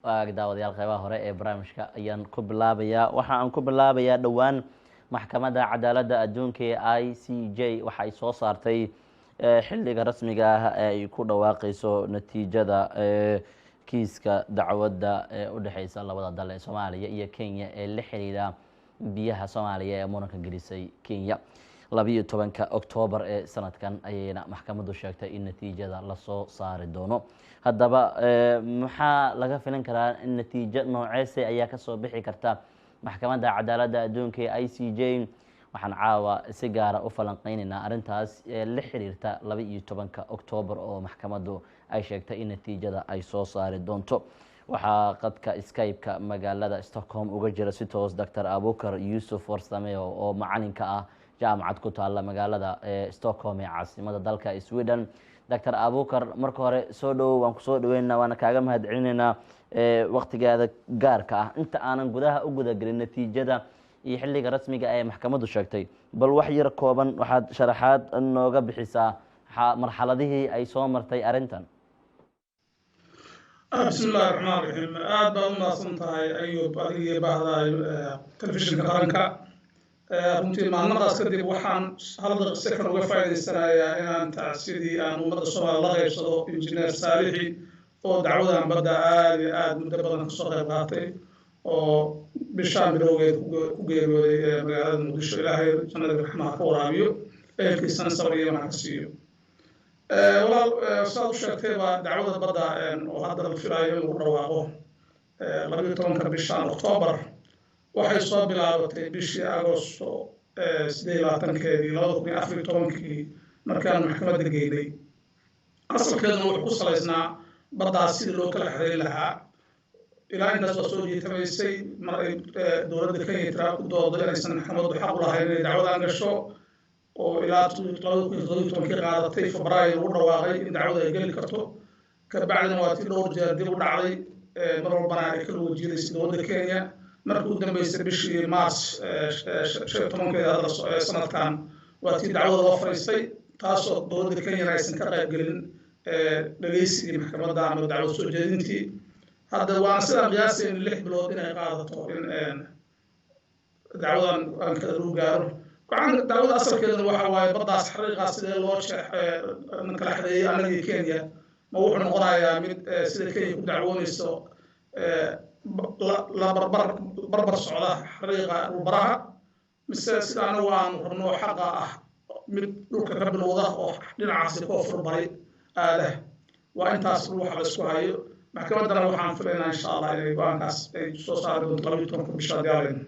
daawadayaal qeybaha hore ee barnaamijka ayaan ku bilaabayaa. waxa aan ku bilaabayaa dhowaan maxkamadda cadaaladda adduunka ee ICJ waxa ay soo saartay xilliga rasmiga ah ee ay ku dhawaaqayso natiijada kiiska dacwadda ee u dhexeysa labada dal ee Soomaaliya iyo Kenya ee la xiriira biyaha Soomaaliya ee muranka gelisay Kenya 12 Oktoobar ee sanadkan ayayna maxkamaddu sheegtay in natiijada la soo saari doono. haddaba maxaa laga filan karaa in natiijo nooceese ayaa ka soo bixi karta maxkamadda cadaaladda adduunka ee ICJ? waxaan caawa si gaara u falanqeynaynaa arrintaas la xiriirta 12 Oktoobar oo maxkamaddu ay sheegtay in natiijada ay soo saari doonto. waxaa qadka Skype-ka magaalada Stockholm uga jira si toos Dr. Abukar Yusuf Warsame oo macalinka ah jaamacad ku taalla magaalada Stockholm ee caasimada dalka Sweden. Dr. Abukar, marka hore soo dhowow, waan ku soo dhaweynaa, waana kaaga mahadcelinaynaa waqtigaada gaarka ah. inta aanan gudaha u gudagelin natiijada iyo xilliga rasmiga ee maxkamaddu sheegtay, bal wax yar kooban waxaad sharaxaad nooga bixisaa marxaladihii ay soo martay arrintan. bismillahi raxmaan raxiim. aad baad u mahadsan tahay Ayuub, adiga iyo bahda telefishinka qaranka. runtii maalmadaas kadib waxaan hal daqiiqo uga faa'iidaysanayaa inaan tacsidii aan ummadda Soomaaliya la qaybsado injineer Saalixi oo dacwadan badda aad iyo aad muddo badan kasoo qayb qaatay oo bishaan bilowgeed ku geeriyooday magaalada Muqdisho. ilaahay jannada raxmaha ka waraabiyo, ehelkiisana sabir iyo wanaag ka siiyo. walaal saad u sheegtay baa dacwada badda oo hadda la filayo in lagu dhawaaqo 12 bishaan Oktoobar waxay soo bilaabatay bishii Agoosto 28keedii 2014 markaan maxkamadda geynay. asalkeeduna wuxuu ku salaysnaa baddaas sidii loo kala xiriirin lahaa. ilaa intaas waa soo jiitamaysay mar ay dowladda Kenya tiraa ku doodo inaysan maxkamaddu xaq u lahayn inay dacwadan gasho, oo ilaa 2017 qaadatay Febraayo lagu dhawaaqay in dacwada ay geli karto. kabacdina waa tii dhowr jeer dib u dhacday, mar walbana ay kala wajiidaysay dowladda Kenya. markii u dambeysay bishii Maars 15 sanadkan waa tii dacwada loo fariistay, taasoo dowladda Kenya aysan ka qayb gelin dhageysigii maxkamadda ama dacwad soo jeedintii. hadda waana sidaan qiyaasay in 6 bilood inay qaadato in dacwadan aan kala lagu gaaro. dacwada asalkeeduna waxa waaye baddaas xariiqaas sidee loo kala xadeeyey annaga iyo Kenya, ma wuxuu noqonayaa mid sida Kenya ku dacwoonayso la barbar socda xariiqa dhulbaraha, mise sida anagu aan rabno xaqa ah mid dhulka ka bilowda oo dhinacaasi koonfur bari aada. waa intaas ruuxa la isku hayo. maxkamaddana waxaan filaynaa insha allah inay go-aankaas ay soo saari doonto 12 bisha Jaaleen.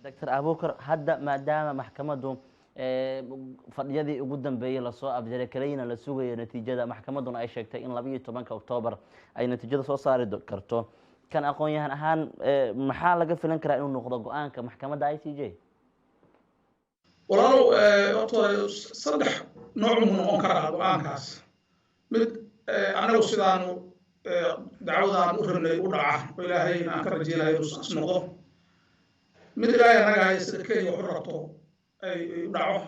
Dr. Abukar, hadda maadaama maxkamaddu fadhiyadii ugu dambeeyay lasoo abdiray kalayna la sugayo natiijada, maxkamadduna ay sheegtay in 12 Oktoobar ay natiijada soo saari karto, kan aqoon-yahan ahaan maxaa laga filan karaa inuu noqdo go-aanka maxkamadda ICJ? walaalow horta 3 nooc uu noqon karaa go-aankaas. mid anagu sidaanu dacwadaan u rabnay u dhaca oo ilaahay aan ka rajeynayo inuu saas noqdo. mid ilaahay anaga hay sida Kenya wuxuu rabto ay u dhaco,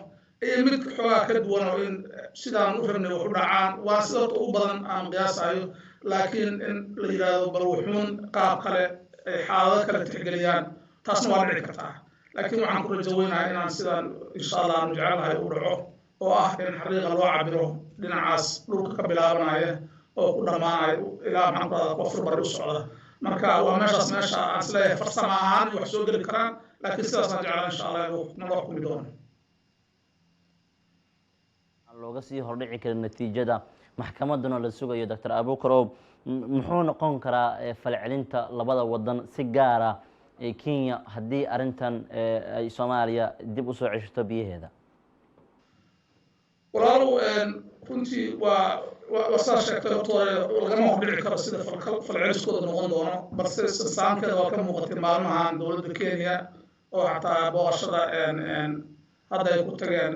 iyo mid xoogaa ka duwan oo in sidaan u rabnay wax u dhacaan. waa sida u badan aan qiyaasayo, laakiin in la yiraahdo bal wuxuun qaab kale ay xaalado kale tixgeliyaan taasna waa dhici kartaa. laakiin waxaan ku rajaynayaa inaan sidaan insha Allah aan jecelahay u dhaco, oo ah in xariiqa loo cabiro dhinacaas dhulka ka bilaabanaya oo ku dhamaanaya ilaa maxaan ku radaa koonfur bari u socda. marka waa meesha aan isleeyahay farsamo ahaan wax soo geli karaan, laakiin sidaasaan jeclaa insha Allah inuu nala xukumi doono. looga sii hordhici karin natiijada maxkamadduna la sugayo. Dr. Abukar, muxuu noqon karaa falcelinta labada wadan si gaara ee Kenya haddii arrintan ay Soomaaliya dib u soo ceshato biyaheeda? walaalow runtii waa saa sheegtay horta lagama hordhici karo sida falceliskooda noqon doono, balse saankeeda waa ka muuqatay maalmahan dowladda Kenya oo xataa booqashada hadda ay ku tageen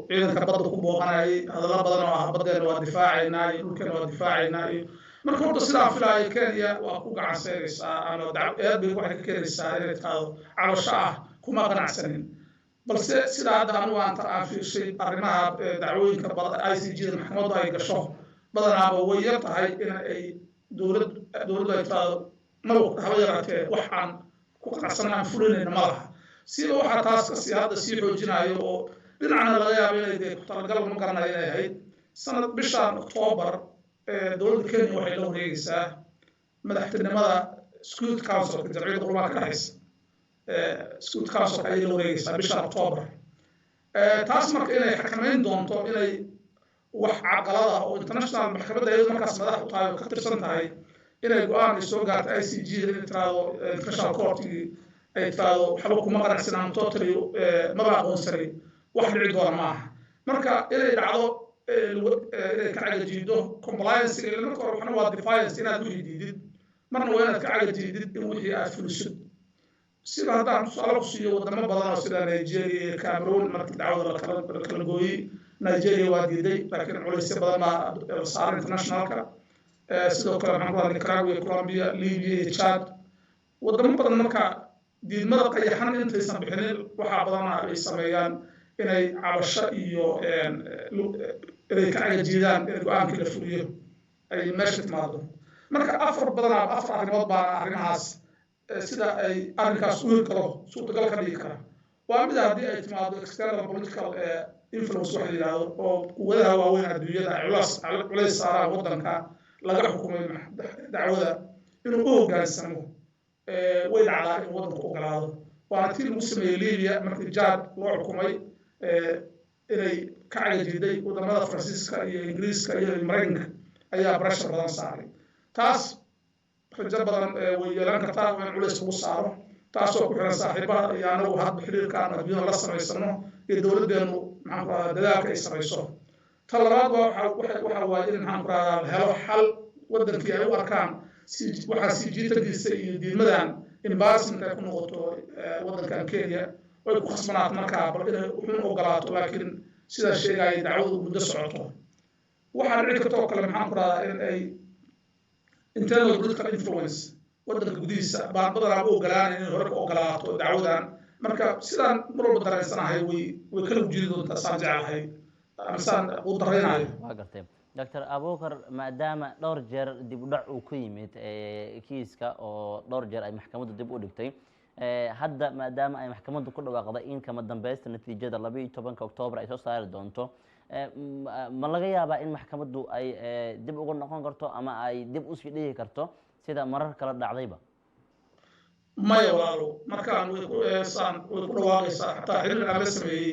ciidanka badda ku booqanayay hadallo badan oo ah baddeena waa difaacaynaa iyo dhulkeena waa difaacaynaa iyo. marka horta sidaan filayo Kenya waa ku gacan seegaysaa ama eed bay waxay ka keenaysaa inay taado cabasho ah kuma qanacsanin. balse sida hadda anigu aan fiirshay arrimaha dacwooyinka ICJ maxkamaddu ay gasho badanaaba way yar tahay in ay dowladdu ay tiraahdo maba haba yaraatee waxaan ku qanacsan aan fulinayna ma laha siba waxaa taas kasii hadda sii xoojinayo oo dhinacna laga yaabo inay dee ku-talagal ma garanayo inay ahayd sanad bishaan October dowladda Kenya waxay la wareegaysaa madaxtinimada Security Council-ka jamciyadda qurumaha ka dhexaysa Security Council-ka ayay la wareegaysaa bishaan October taas marka inay xakameyn doonto inay wax caqalada oo international maxkamadda iyadoo markaas madax u tahay oo ka tirsan tahay inay go-aan ay soo gaarto ICJ inay tiraahdo international court-gii ay tiraahdo waxba kuma qanacsanaan totally maba aqoonsanay wax dhici doona maaha marka inay dhacdo inay ka cagajiido compliance ila marka hore waxna waa defiance inaad wixii diidid marna waa inaad ka cagajiidid in wixii aad fulisid sida haddaan tusaale ku siiyo wadamo badan oo sida Nigeria iyo Cameroon markii dacwada la kala gooyey Nigeria waa diiday laakiin culaysyo badan baa saaran internationalka sidoo kale maxaan ku hadlay Nicaragua, Colombia, Libya iyo Chad wadamo badan marka diidmada qayaxan intaysan bixinin waxaa badanaa ay sameeyaan inay cabasho iyo inay ka cagajiidaan in go-aankii la fuliyo ay meesha timaado marka afar arrimood baa arrimahaas sida ay arrinkaas u hirgalo suurtagal ka dhigi kara waa mid haddii ay timaado external political influence waxa la yidhaahdo oo quwadaha waaweyn adduunyada ay culays saaraan waddanka laga xukumay dacwada inuu u hoggaansamo way dhacdaa in waddanku ogolaado waana tii lagu sameeyey Libya markii Jad loo xukumay inay ka cagajiiday wadamada Faransiiska iyo Ingiriiska iyo Mareykanka ayaa pressure badan saaray taas rajo badan way yeelan kartaa in culays lagu saaro taasoo ku xiran saaxiibada iyo anagu hadba xiriirkaan adduunyada la samaysano iyo dowladdeenu maxaan ku rahdaa dadaalka ay samayso ta labaad waxa waaye in maxaan ku rahdaa la helo xal waddankii ay u arkaan waxaa sii jiitadiisa iyo diidmadan embarrassment ay ku noqoto waddankan Kenya way ku khasbanaato markaa bal inay wuxuun ogolaato laakiin sidaa sheegaya dacwadu muddo socoto waxaa dhici karta oo kale maxaan ku rahdaa in ay internal political influence waddanka gudihiisa baan badanaa u ogolaanay inay hore ka ogolaato dacwadan marka sidaan mar walba dareensanahay way kala ujeedi doontaa saan jecelahay amasaan u daraynayo waa gartay Dr. Abuukar maadaama dhowr jeer dib u dhac uu ku yimid kiiska oo dhowr jeer ay maxkamaddu dib u dhigtay hadda maadaama ay maxkamaddu ku dhawaaqday in kama dambaysta natiijada 12 Oktoobar ay soo saari doonto ma laga yaabaa in maxkamaddu ay dib uga noqon karto ama ay dib u sii dhigi karto sida marar kala dhacdayba maya walaalo markaan way ku dhawaaqaysaa xataa xiriir aan la sameeyey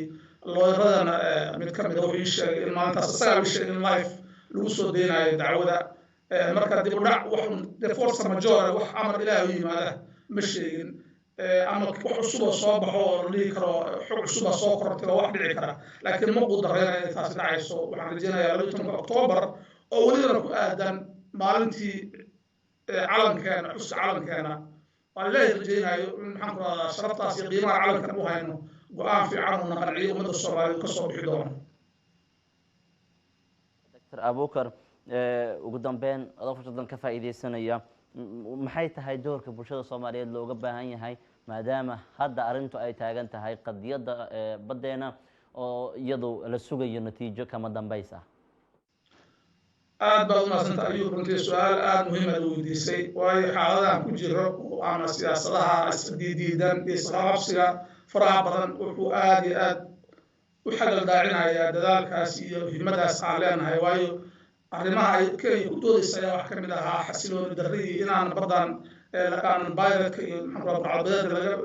looyaradana mid ka mid a wuxuu ii sheegay in maalintaas isagaa ii sheegay in life lagu soo deynayo dacwada marka dib u dhac waxun de force majore wax amar ilaahay u yimaada ma sheegin ama wax cusub oo soo baxo oo la dhihi karo xog cusub oo soo korortay oo wax dhici kara laakiin ma quu darreynaya inay taasi dhacayso waxaan rajeynayaa 12 Oktoobar oo welibana ku aadan maalintii calankeena xuska calankeena waan ilaahay rajeynayo in maxaan ku rahdaa sharaftaas iyo qiimaha calankan u hayno go-aan fiican oo naqanciyo ummadda Soomaaliyeed ka soo bixi doono Dr. Abuukar ugu dambeyn adoo fursadan ka faa'iideysanaya maxay tahay doorka bulshada Soomaaliyeed looga baahan yahay maadaama hadda arrintu ay taagan tahay qadiyada badeena oo iyadu la sugayo natiijo kama dambaysa aad baad umaadsantahay ayuu runtii su-aal aad muhiim ah weydiisay waayo xaaladahan ku jiro ama siyaasadaha isdiidan iyo isqabsiga faraha badan wuxuu aad iyo aad u xagal daacinayaa dadaalkaas iyo himadaas aan leenahay waayo arrimaha ay Kenya ku doodaysa ayaa wax ka mid ahaa xasilooni darri iyo inaan badan aanan bayradka iyo maxamed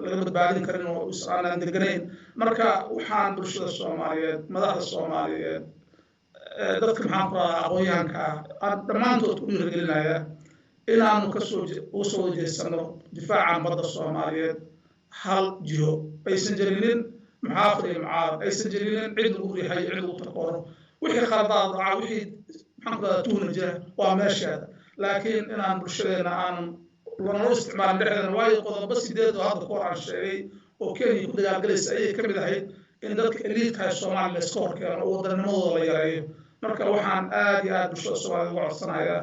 laga badbaadin karin oo aanan deganayn marka waxaan bulshada Soomaaliyeed madaxda Soomaaliyeed dadka maxaan ku rahdaa aqoonyahanka aan dhammaantood ku dhiirigelinaya inaanu uga soo jeesano difaacan badda Soomaaliyeed hal jiho aysan jirinin muxaafid iyo mucaarad aysan jirinin cid lagu riixay cid lagu takooro wixii khaladaad dhaca wixii maxaan ku rahdaa tuhna jira waa meesheeda laakiin inaan bulshadeena aanan lanoo isticmaalin dhexdeena waayo qodobo 8 oo hadda kahor aan sheegay oo Kenya ku dagaalgalaysa ayay ka mid ahayd in dadka eliitka Soomaaliya la iska horkeeno oo wadanimadooda la yareeyo marka waxaan aad iyo aad bulshada Soomaaliyeed uga codsanayaa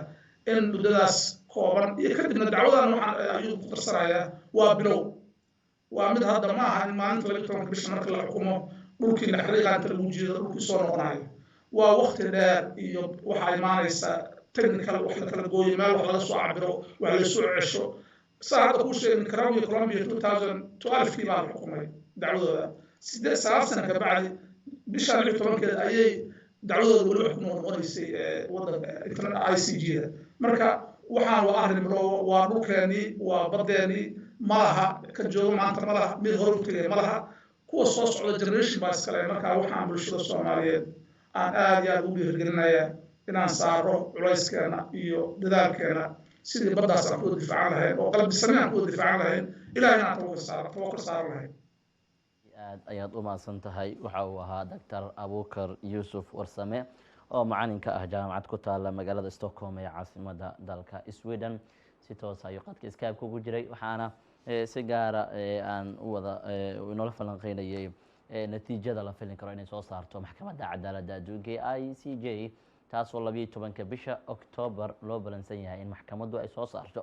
in muddadaas kooban iyo kadibna dacwadan waxaan ayuu ku tarsanayaa waa bilow waa mid hadda ma aha in maalinta 12 bisha marka la xukumo dhulkii la xiriiqaanta lagu jiido dhulkii soo noqonayo waa waqti dheer iyo waxaa imaanaysa technical wax la kala gooyo meel wax laga soo cabiro wax la soo cesho saa hadda kuu sheegay Nicaragua iyo Colombia 2012 baa la xukumay dacwadooda sagaal sano ka bacdi bisha 16 ayay dacwadooda weli wax ku noqonaysay waddanka ICJ-da marka waxaan waa arrin waa dhulkeeni waa badeeni malaha ka jooga maanta malaha mid hore u tegay malaha kuwa soo socda generation baa iskale marka waxaan bulshada Soomaaliyeed aan aad iyo aad ugu dhiirigelinayaa inaan saaro culayskeena iyo dadaalkeena sidii baddaas aan ku difaacan lahayn oo qalbisanaan aan ku difaacan lahayn ilaahay aan tawakkal saaro lahayn aad ayaad u mahadsan tahay waxa uu ahaa Dr. Abuukar Yuusuf Warsame oo macalinka ah jaamacad ku taala magaalada Stockholm ee caasimadda dalka Sweden si toos ah qadka Skype kugu jiray waxaana si gaara aan u wada inoo falanqeynayay natiijada la filin karo inay soo saarto maxkamadda cadaaladda adduunka ICJ taasoo 12 bisha October loo balansan yahay in maxkamaddu ay soo saarto